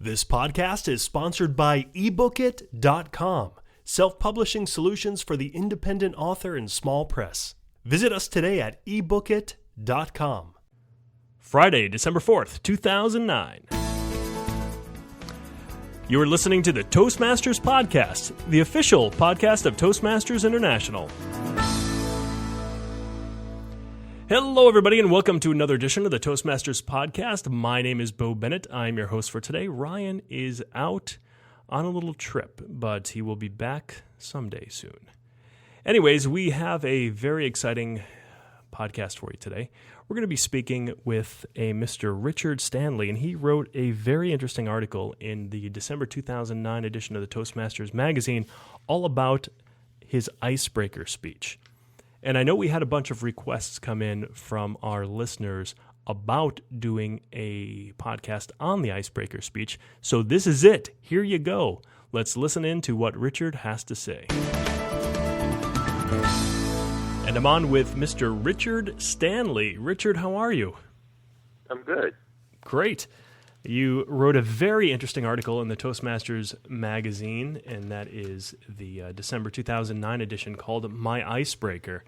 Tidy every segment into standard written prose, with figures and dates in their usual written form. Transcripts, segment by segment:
This podcast is sponsored by ebookit.com, self-publishing solutions for the independent author and small press. Visit us today at ebookit.com. Friday, December 4th, 2009. You are listening to the Toastmasters podcast, the official podcast of Toastmasters International. Hello, everybody, and welcome to another edition of the Toastmasters podcast. My name is Bo Bennett. I'm your host for today. Ryan is out on a little trip, but he will be back someday soon. Anyways, we have a very exciting podcast for you today. We're going to be speaking with a Mr. Richard Stanley, and he wrote a very interesting article in the December 2009 edition of the Toastmasters magazine all about his icebreaker speech. And I know we had a bunch of requests come in from our listeners about doing a podcast on the icebreaker speech. So this is it. Here you go. Let's listen in to what Richard has to say. And I'm on with Mr. Richard Stanley. Richard, how are you? I'm good. Great. You wrote a very interesting article in the Toastmasters magazine, and that is the December 2009 edition called My Icebreaker.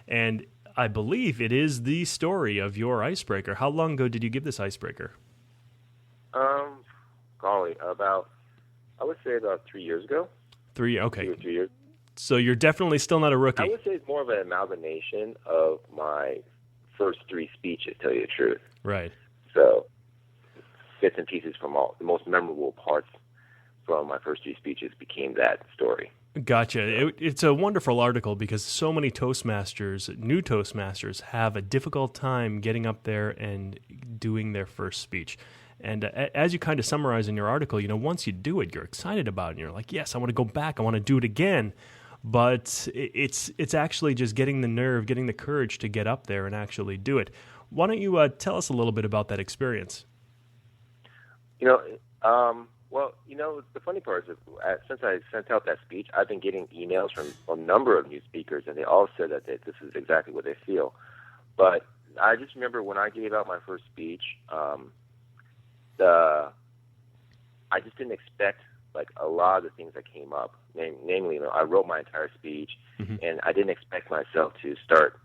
And I believe it is the story of your icebreaker. How long ago did you give this icebreaker? I would say about 3 years ago. Okay. 2 or 3 years. So you're definitely still not a rookie. I would say it's more of an amalgamation of my first three speeches, to tell you the truth. Right. So bits and pieces from all the most memorable parts from my first three speeches became that story. Gotcha. It's a wonderful article because so many Toastmasters, new Toastmasters, have a difficult time getting up there and doing their first speech. And as you kind of summarize in your article, once you do it, you're excited about it. And you're like, yes, I want to go back. I want to do it again. But it's actually just getting the nerve, getting the courage to get up there and actually do it. Why don't you tell us a little bit about that experience? The funny part is that since I sent out that speech, I've been getting emails from a number of new speakers, and they all said that this is exactly what they feel. But I just remember when I gave out my first speech, I just didn't expect a lot of the things that came up. Namely, I wrote my entire speech, and I didn't expect myself to start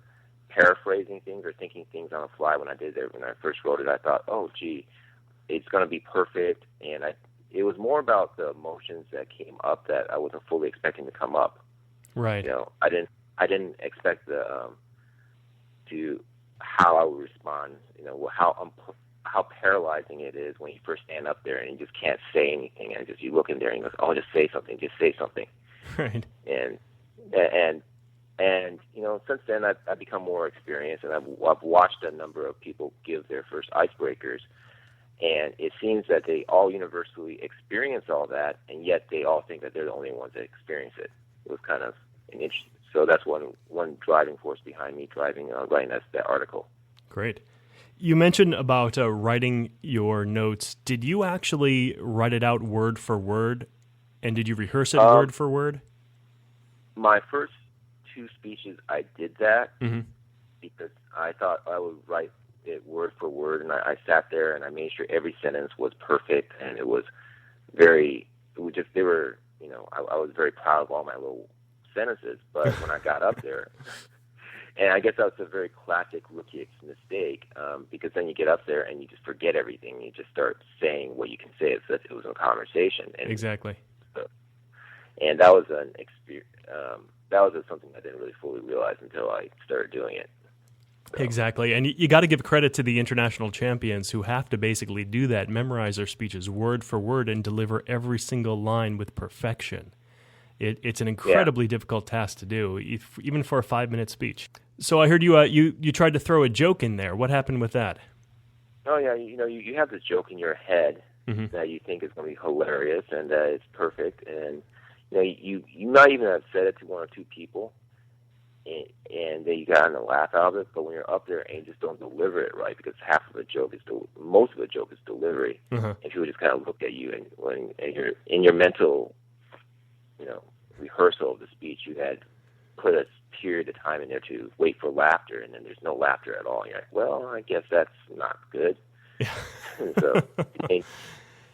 paraphrasing things or thinking things on the fly when I did it. When I first wrote it, I thought, oh, gee, it's going to be perfect, and it was more about the emotions that came up that I wasn't fully expecting to come up. Right. I didn't expect how I would respond. How paralyzing it is when you first stand up there and you just can't say anything, and you look in there and you go, oh, just say something. Right. And since then I've become more experienced, and I've watched a number of people give their first icebreakers. And it seems that they all universally experience all that, and yet they all think that they're the only ones that experience it. It was kind of an interesting. So that's one driving force behind me writing that article. Great. You mentioned about writing your notes. Did you actually write it out word for word, and did you rehearse it word for word? My first two speeches, I did that because I thought I would write it word for word, and I sat there and I made sure every sentence was perfect, and I was very proud of all my little sentences. But when I got up there, and I guess that's a very classic rookie mistake, because then you get up there and you just forget everything. You just start saying what you can say as if it was a conversation. And exactly. And that was an experience. That was something I didn't really fully realize until I started doing it. So. Exactly, and you got to give credit to the international champions who have to basically do that, memorize their speeches word for word, and deliver every single line with perfection. It's an incredibly difficult task to do, even for a 5-minute speech. So I heard you tried to throw a joke in there. What happened with that? Oh yeah, you have this joke in your head that you think is going to be hilarious and that it's perfect, and you might even have said it to one or two people. And then you got a laugh out of it, but when you're up there and you just don't deliver it right, because most of the joke is delivery, and people just kind of look at you, and when you're in your mental, rehearsal of the speech, you had put a period of time in there to wait for laughter, and then there's no laughter at all. You're like, well, I guess that's not good. Yeah. So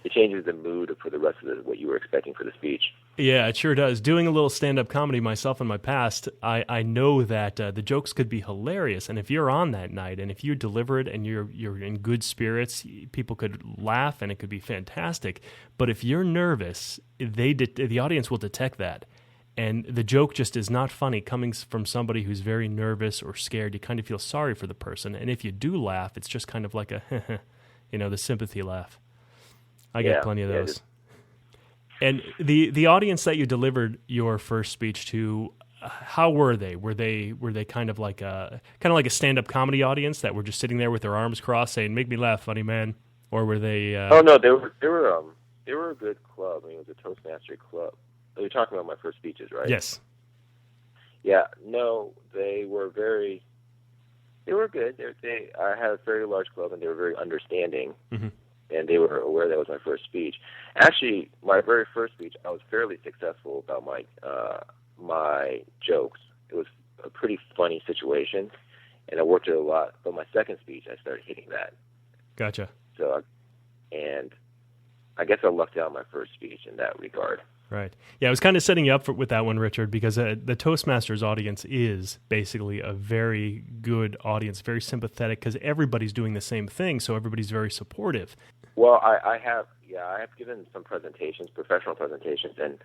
it changes the mood for the rest of what you were expecting for the speech. Yeah, it sure does. Doing a little stand-up comedy myself in my past, I know that the jokes could be hilarious, and if you're on that night, and if you deliver it and you're in good spirits, people could laugh, and it could be fantastic. But if you're nervous, the audience will detect that, and the joke just is not funny coming from somebody who's very nervous or scared. You kind of feel sorry for the person, and if you do laugh, it's just kind of like a, the sympathy laugh. I get plenty of those. And the audience that you delivered your first speech to, how were they? Were they kind of like a stand-up comedy audience that were just sitting there with their arms crossed saying, "Make me laugh, funny man," or were they? Oh no, they were a good club. I mean, it was a Toastmaster club. You're talking about my first speeches, right? Yes. Yeah. No, they were good. I had a very large club, and they were very understanding. Mm-hmm. And they were aware that was my first speech. Actually, my very first speech, I was fairly successful about my jokes. It was a pretty funny situation, and I worked it a lot. But my second speech, I started hitting that. Gotcha. So, and I guess I lucked out my first speech in that regard. Right. Yeah, I was kind of setting you up with that one, Richard, because the Toastmasters audience is basically a very good audience, very sympathetic, because everybody's doing the same thing, so everybody's very supportive. Well, I have given some presentations, professional presentations, and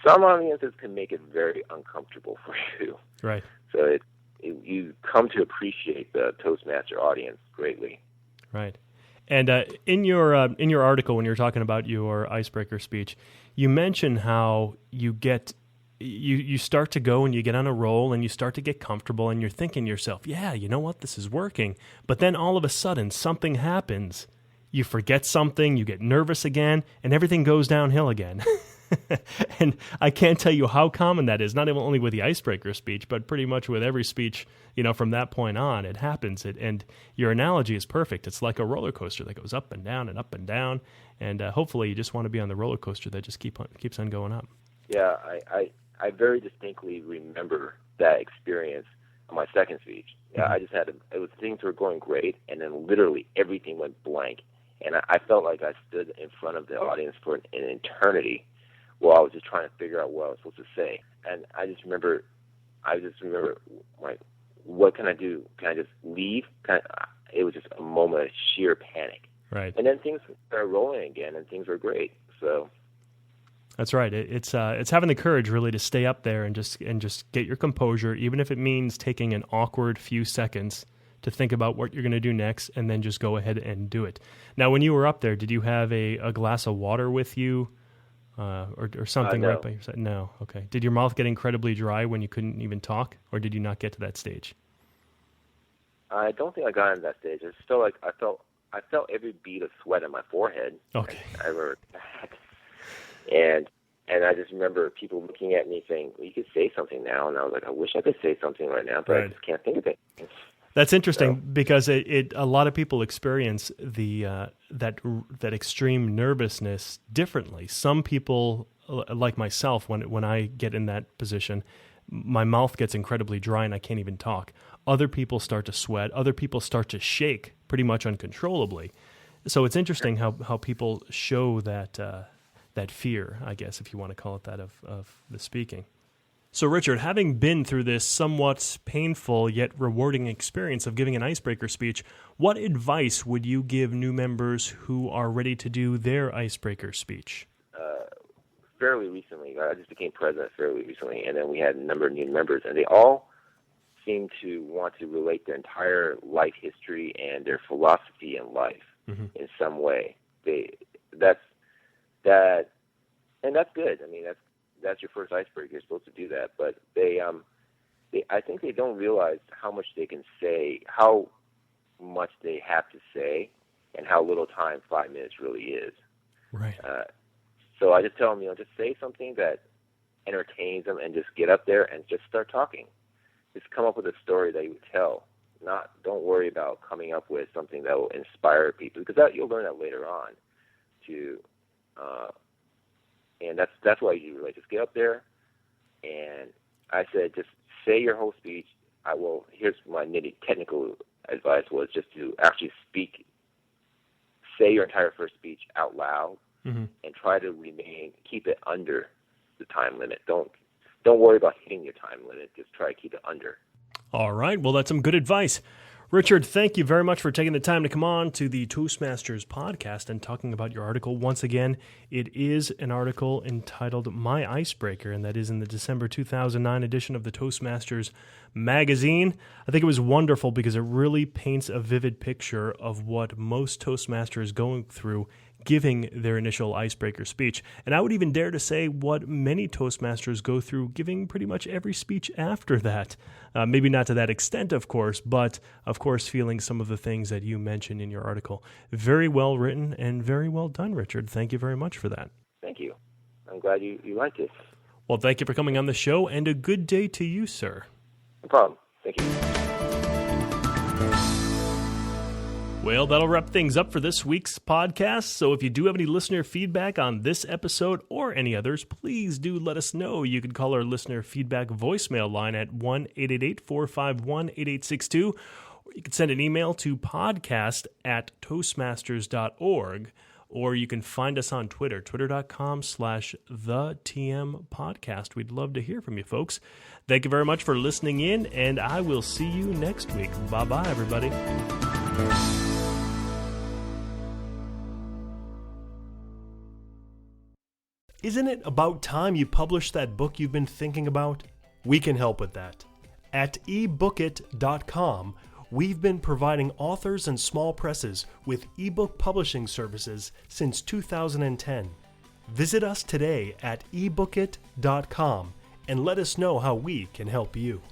some audiences can make it very uncomfortable for you. Right. So you come to appreciate the Toastmaster audience greatly. Right. And in your article, when you're talking about your icebreaker speech, you mention how you start to go and you get on a roll and you start to get comfortable and you're thinking to yourself, yeah, you know what, this is working. But then all of a sudden something happens. You forget something, you get nervous again, and everything goes downhill again. And I can't tell you how common that is, not only with the icebreaker speech, but pretty much with every speech, from that point on, it happens. And your analogy is perfect. It's like a roller coaster that goes up and down and up and down. And hopefully you just want to be on the roller coaster that just keeps on going up. Yeah, I very distinctly remember that experience on my second speech. Yeah, mm-hmm. Things were going great, and then literally everything went blank. And I felt like I stood in front of the audience for an eternity while I was just trying to figure out what I was supposed to say. And I just remember, like, what can I do? Can I just leave? It was just a moment of sheer panic. Right. And then things started rolling again, and things were great. So that's right. It's having the courage really to stay up there and just get your composure, even if it means taking an awkward few seconds to think about what you're going to do next, and then just go ahead and do it. Now, when you were up there, did you have a glass of water with you, or something no. right by your side? No. Okay. Did your mouth get incredibly dry when you couldn't even talk, or did you not get to that stage? I don't think I got into that stage. It's still like I felt every bead of sweat on my forehead. Okay. I remember that. And I just remember people looking at me saying, well, you could say something now. And I was like, I wish I could say something right now, but right. I just can't think of it. That's interesting because a lot of people experience that extreme nervousness differently. Some people, like myself, when I get in that position, my mouth gets incredibly dry and I can't even talk. Other people start to sweat. Other people start to shake pretty much uncontrollably. So it's interesting how people show that fear, I guess, if you want to call it that, of the speaking. So, Richard, having been through this somewhat painful yet rewarding experience of giving an icebreaker speech, what advice would you give new members who are ready to do their icebreaker speech? Fairly recently. I just became president fairly recently, and then we had a number of new members, and they all seem to want to relate their entire life history and their philosophy in life mm-hmm. in some way. That's good. I mean, that's your first icebreaker. You're supposed to do that, but I think they don't realize how much they can say, how much they have to say, and how little time 5 minutes really is. Right. So I just tell them, just say something that entertains them, and just get up there and just start talking. Just come up with a story that you would tell. Don't worry about coming up with something that will inspire people, because you'll learn that later on. And that's what I usually relate. Just get up there, and I said, just say your whole speech. Here's my technical advice was just to actually say your entire first speech out loud, and try to keep it under the time limit. Don't worry about hitting your time limit. Just try to keep it under. All right. Well, that's some good advice. Richard, thank you very much for taking the time to come on to the Toastmasters podcast and talking about your article. Once again, it is an article entitled My Icebreaker, and that is in the December 2009 edition of the Toastmasters magazine. I think it was wonderful because it really paints a vivid picture of what most Toastmasters going through giving their initial icebreaker speech. And I would even dare to say what many Toastmasters go through giving pretty much every speech after that. Maybe not to that extent, of course, but of course feeling some of the things that you mentioned in your article. Very well written and very well done, Richard. Thank you very much for that. Thank you. I'm glad you liked it. Well, thank you for coming on the show, and a good day to you, sir. No problem. Thank you. Well, that'll wrap things up for this week's podcast. So if you do have any listener feedback on this episode or any others, please do let us know. You can call our listener feedback voicemail line at 1-888-451-8862, or you can send an email to podcast@toastmasters.org, or you can find us on Twitter, twitter.com/thetmpodcast. We'd love to hear from you, folks. Thank you very much for listening in, and I will see you next week. Bye-bye, everybody. Isn't it about time you published that book you've been thinking about? We can help with that. At ebookit.com, we've been providing authors and small presses with ebook publishing services since 2010. Visit us today at ebookit.com and let us know how we can help you.